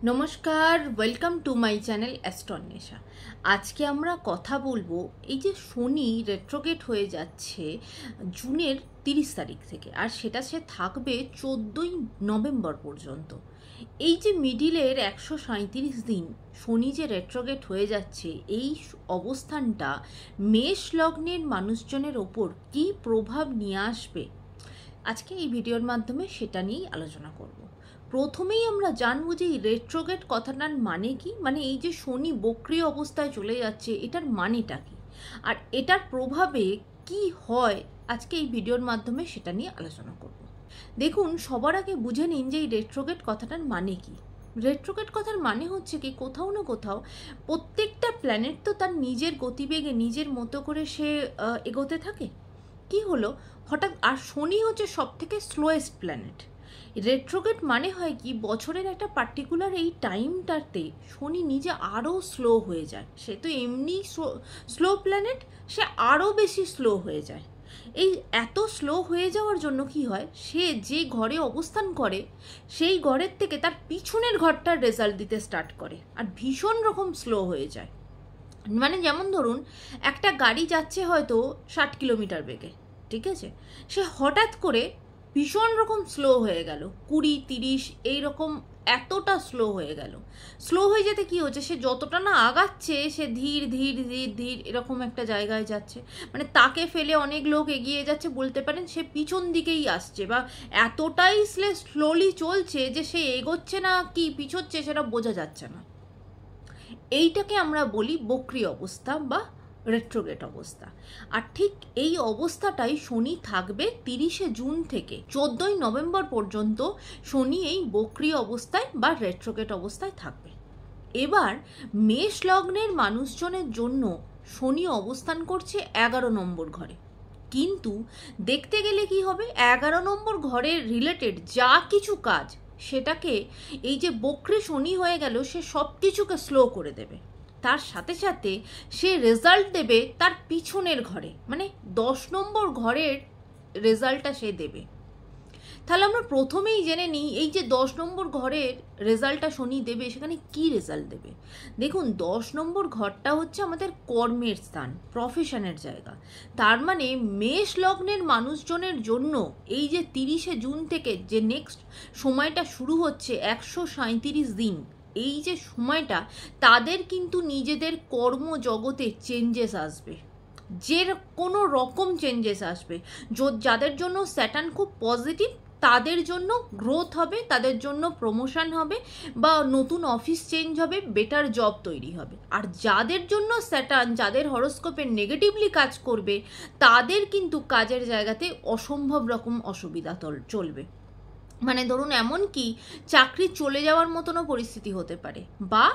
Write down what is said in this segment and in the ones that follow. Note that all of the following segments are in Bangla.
নমস্কার, ওয়েলকাম টু মাই চ্যানেল অ্যাস্ট্রোনেশা। আজকে আমরা কথা বলবো এই যে শনি রেট্রোগেট হয়ে যাচ্ছে জুনের 30 তারিখ থেকে, আর সেটা সে থাকবে 14ই নভেম্বর পর্যন্ত। এই যে মিডিলের 137 দিন শনি যে রেট্রোগেট হয়ে যাচ্ছে, এই অবস্থানটা মেষ লগ্নের মানুষজনের ওপর কী প্রভাব নিয়ে আসবে আজকে এই ভিডিওর মাধ্যমে সেটা নিয়েই আলোচনা করব। প্রথমেই আমরা জানবো যে এই রেট্রোগেট কথাটার মানে কি, মানে এই যে শনি বক্রী অবস্থায় চলে যাচ্ছে এটার মানেটা কি, আর এটার প্রভাবে কি হয় আজকে এই ভিডিওর মাধ্যমে সেটা নিয়ে আলোচনা করব। দেখুন, সবার আগে বুঝে নিন যে এই রেট্রোগেট কথাটার মানে কি। রেট্রোগেট কথার মানে হচ্ছে কি, কোথাও না কোথাও প্রত্যেকটা প্ল্যানেট তো তার নিজের গতিবেগে নিজের মতো করে সে এগোতে থাকে। কি হলো হঠাৎ, আর শনি হচ্ছে সব থেকে স্লোয়েস্ট প্ল্যানেট। রেট্রোগেট মানে হয় কি, বছরের একটা পার্টিকুলার এই টাইমটাতে শনি নিজে আরও স্লো হয়ে যায়। সে তো এমনি স্লো প্ল্যানেট, সে আরও বেশি স্লো হয়ে যায়। এই এত স্লো হয়ে যাওয়ার জন্য কি হয়, সে যে ঘরে অবস্থান করে সেই ঘরের থেকে তার পিছনের ঘরটার রেজাল্ট দিতে স্টার্ট করে, আর ভীষণ রকম স্লো হয়ে যায়। মানে যেমন ধরুন, একটা গাড়ি যাচ্ছে হয়তো 60 কিলোমিটার বেগে, ঠিক আছে, সে হঠাৎ করে ভীষণ রকম স্লো হয়ে গেল 20-30 এইরকম, এতটা স্লো হয়ে গেল। স্লো হয়ে যেতে কি হচ্ছে, সে যতটা না আগাচ্ছে সে ধীর ধীর ধীর ধীর এরকম একটা জায়গায় যাচ্ছে। মানে তাকে ফেলে অনেক লোক এগিয়ে যাচ্ছে, বলতে পারেন সে পিছন দিকেই আসছে, বা এতটাই স্লোলি চলছে যে সে এগোচ্ছে না কি পিছোচ্ছে সেটা বোঝা যাচ্ছে না। এইটাকে আমরা বলি বক্রী অবস্থা বা রেট্রোগেট অবস্থা। আর ঠিক এই অবস্থাটাই শনি থাকবে 30শে জুন থেকে 14ই নভেম্বর পর্যন্ত। শনি এই বক্রী অবস্থায় বা রেট্রোগেট অবস্থায় থাকবে। এবার মেষ লগ্নের মানুষজনের জন্য শনি অবস্থান করছে 11 নম্বর ঘরে। কিন্তু দেখতে গেলে কি হবে, 11 নম্বর ঘরের রিলেটেড যা কিছু কাজ, সেটাকে এই যে বক্রী শনি হয়ে গেল সে সব কিছুকে স্লো করে দেবে। তার সাথে সাথে সে রেজাল্ট দেবে তার পিছনের ঘরে, মানে 10 নম্বর ঘরের রেজাল্টটা সে দেবে। তাহলে আমরা প্রথমেই জেনে নিই এই যে 10 নম্বর ঘরের রেজাল্টটা শনি দেবে, সেখানে কি রেজাল্ট দেবে। দেখুন, 10 নম্বর ঘরটা হচ্ছে আমাদের কর্মের স্থান, প্রফেশনের জায়গা। তার মানে মেষ লগ্নের মানুষজনের জন্য এই যে 30শে জুন থেকে যে নেক্সট সময়টা শুরু হচ্ছে 137 দিন, এই যে সময়টা তাদের কিন্তু নিজেদের কর্মজগতে চেঞ্জেস আসবে, যে কোনো রকম চেঞ্জেস আসবে। যাদের জন্য স্যাটার্ন খুব পজিটিভ তাদের জন্য গ্রোথ হবে, তাদের জন্য প্রমোশন হবে, বা নতুন অফিস চেঞ্জ হবে, বেটার জব তৈরি হবে। আর যাদের জন্য স্যাটার্ন, যাদের হরোস্কোপে নেগেটিভলি কাজ করবে, তাদের কিন্তু কাজের জায়গাতে অসম্ভব রকম অসুবিধা চলবে। মানে ধরুন, এমন কি চাকরি চলে যাওয়ার মতনও পরিস্থিতি হতে পারে, বা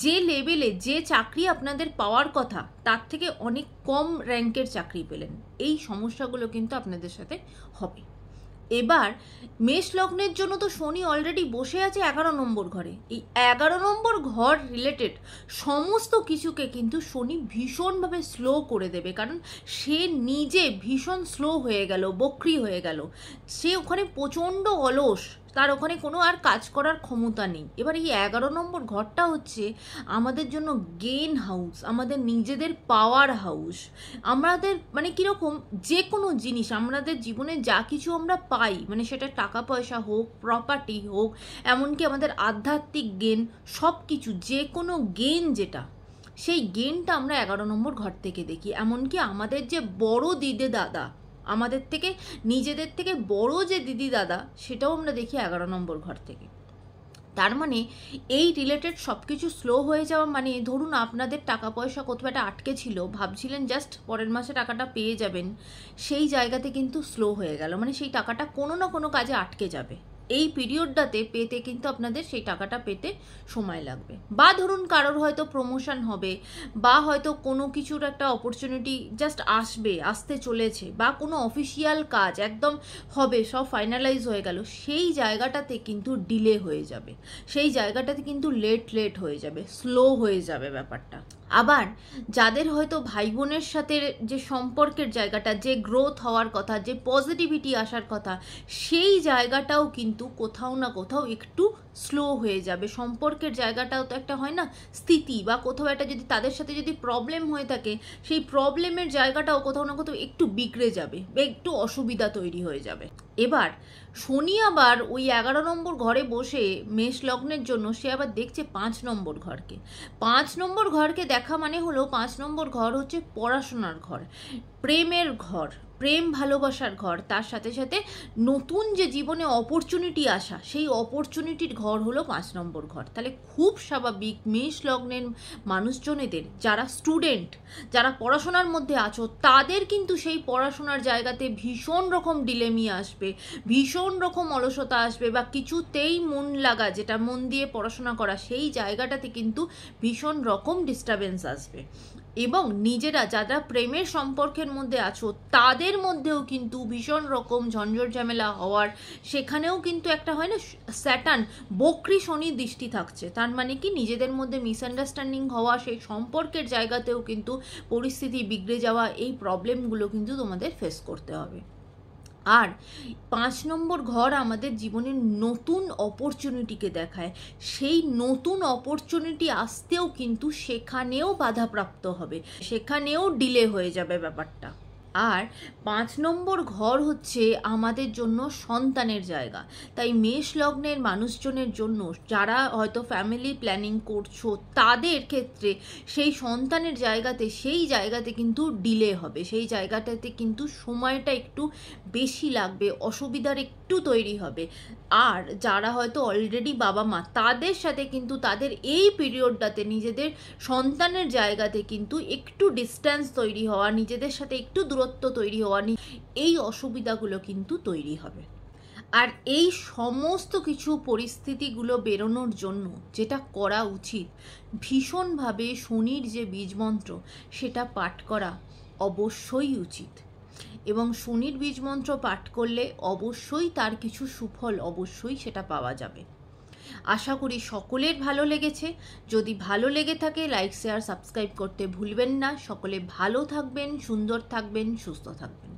যে লেভেলে যে চাকরি আপনাদের পাওয়ার কথা তার থেকে অনেক কম র্যাঙ্কের চাকরি পেলেন, এই সমস্যাগুলো কিন্তু আপনাদের সাথে হবে। এবার মেষ লগ্নের জন্য তো শনি অলরেডি বসে আছে 11 নম্বর ঘরে। এই 11 নম্বর ঘর রিলেটেড সমস্ত কিছুকে কিন্তু শনি ভীষণভাবে স্লো করে দেবে, কারণ সে নিজে ভীষণ স্লো হয়ে গেল, বক্রী হয়ে গেল। সে ওখানে প্রচণ্ড অলস, তার ওখানে কোনো আর কাজ করার ক্ষমতা নেই। এবার এই 11 নম্বর ঘরটা হচ্ছে আমাদের জন্য গেইন হাউস, আমাদের নিজেদের পাওয়ার হাউস। আমাদের মানে কীরকম, যে কোনো জিনিস আমাদের জীবনে যা কিছু আমরা পাই, মানে সেটা টাকা পয়সা হোক, প্রপার্টি হোক, এমনকি আমাদের আধ্যাত্মিক গেন, সব কিছু যে কোনো গেন যেটা, সেই গেনটা আমরা 11 নম্বর ঘর থেকে দেখি। এমনকি আমাদের যে বড় দিদি দাদা, আমাদের থেকে নিজেদের থেকে বড় যে দিদি দাদা, সেটাও আমরা দেখি 11 নম্বর ঘর থেকে। তার মানে এই রিলেটেড সব কিছু স্লো হয়ে যাওয়া, মানে ধরুন আপনাদের টাকা পয়সা কোথাও একটা আটকে ছিল, ভাবছিলেন জাস্ট পরের মাসে টাকাটা পেয়ে যাবেন, সেই জায়গাতে কিন্তু স্লো হয়ে গেল, মানে সেই টাকাটা কোনো না কোনো কাজে আটকে যাবে। এই পিরিয়ডটাতে পেতে কিন্তু আপনাদের সেই টাকাটা পেতে সময় লাগবে। বা ধরুন কারোর হয়তো প্রমোশন হবে, বা হয়তো কোনো কিছুর একটা অপরচুনিটি জাস্ট আসতে চলেছে, বা কোনো অফিসিয়াল কাজ একদম হবে, সব ফাইনালাইজ হয়ে গেল, সেই জায়গাটাতে কিন্তু ডিলে হয়ে যাবে, সেই জায়গাটাতে কিন্তু লেট হয়ে যাবে, স্লো হয়ে যাবে ব্যাপারটা। আবার যাদের হয়তো ভাই বোনের সাথে যে সম্পর্কের জায়গাটা, যে গ্রোথ হওয়ার কথা, যে পজিটিভিটি আসার কথা, সেই জায়গাটাও কিন্তু কোথাও না কোথাও একটু স্লো হয়ে যাবে। সম্পর্কের জায়গাটাও তো একটা হয় না স্থিতি, বা কোথাও একটা যদি তাদের সাথে যদি প্রবলেম হয়ে থাকে, সেই প্রবলেমের জায়গাটাও কোথাও না কোথাও একটু বিগড়ে যাবে বা একটু অসুবিধা তৈরি হয়ে যাবে। এবার শনি আবার ওই 11 নম্বর ঘরে বসে মেষ লগ্নের জন্য সে আবার দেখছে 5 নম্বর ঘরকে। 5 নম্বর ঘরকে দেখা মানে হলো 5 নম্বর ঘর হচ্ছে পড়াশোনার ঘর, প্রেমের ঘর, প্রেম ভালোবাসার ঘর, তার সাথে সাথে নতুন যে জীবনে অপরচুনিটি আসা, সেই অপরচুনিটির ঘর হলো 5 নম্বর ঘর। তাহলে খুব স্বাভাবিক মেষ লগ্নের মানুষজনেদের যারা স্টুডেন্ট, যারা পড়াশোনার মধ্যে আছো, তাদের কিন্তু সেই পড়াশোনার জায়গাতে ভীষণ রকম ডিলেমি আসবে, ভীষণ রকম অলসতা আসবে, বা কিছুতেই মন লাগা, যেটা মন দিয়ে পড়াশোনা করা, সেই জায়গাটাতে কিন্তু ভীষণ রকম ডিস্টারবেন্স আসবে। এবং নিজেরা যারা প্রেমের সম্পর্কের মধ্যে আছো, তাদের মধ্যেও কিন্তু ভীষণ রকম ঝঞ্ঝট ঝামেলা হওয়ার, সেখানেও কিন্তু একটা হয় না স্যাটার্ন বক্রী শনির দৃষ্টি থাকছে। তার মানে কি নিজেদের মধ্যে মিসআন্ডারস্ট্যান্ডিং হওয়া, সেই সম্পর্কের জায়গাতেও কিন্তু পরিস্থিতি বিগড়ে যাওয়া, এই প্রবলেমগুলো কিন্তু তোমাদের ফেস করতে হবে। আর 5 নম্বর ঘর আমাদের জীবনের নতুন অপরচুনিটিকে দেখায়। সেই নতুন অপরচুনিটি আসতেও কিন্তু সেখানেও বাধাপ্রাপ্ত হবে, সেখানেও ডিলে হয়ে যাবে ব্যাপারটা। আর 5 নম্বর ঘর হচ্ছে আমাদের জন্য সন্তানের জায়গা। তাই মেষ লগ্নের মানুষজনের জন্য যারা হয়তো ফ্যামিলি প্ল্যানিং করছো, তাদের ক্ষেত্রে সেই সন্তানের জায়গাতে, সেই জায়গাতে কিন্তু ডিলে হবে, সেই জায়গাটাতে কিন্তু সময়টা একটু বেশি লাগবে, অসুবিধার একটু তৈরি হবে। আর যারা হয়তো অলরেডি বাবা মা, তাদের সাথে কিন্তু তাদের এই পিরিয়ডটাতে নিজেদের সন্তানের জায়গাতে কিন্তু একটু ডিস্ট্যান্স তৈরি হওয়া, নিজেদের সাথে একটু দূরত্ব তৈরি হওয়া, এই অসুবিধাগুলো কিন্তু তৈরি হবে। আর এই সমস্ত কিছু পরিস্থিতিগুলো বেরোনোর জন্য যেটা করা উচিত, ভীষণভাবে শনির যে বীজমন্ত্র সেটা পাঠ করা অবশ্যই উচিত। এবং শনির বীজমন্ত্র পাঠ করলে অবশ্যই তার কিছু সুফল অবশ্যই সেটা পাওয়া যাবে। আশা করি সকলের ভালো লেগেছে। যদি ভালো লেগে থাকে লাইক শেয়ার সাবস্ক্রাইব করতে ভুলবেন না। সকলে ভালো থাকবেন, সুন্দর থাকবেন, সুস্থ থাকবেন।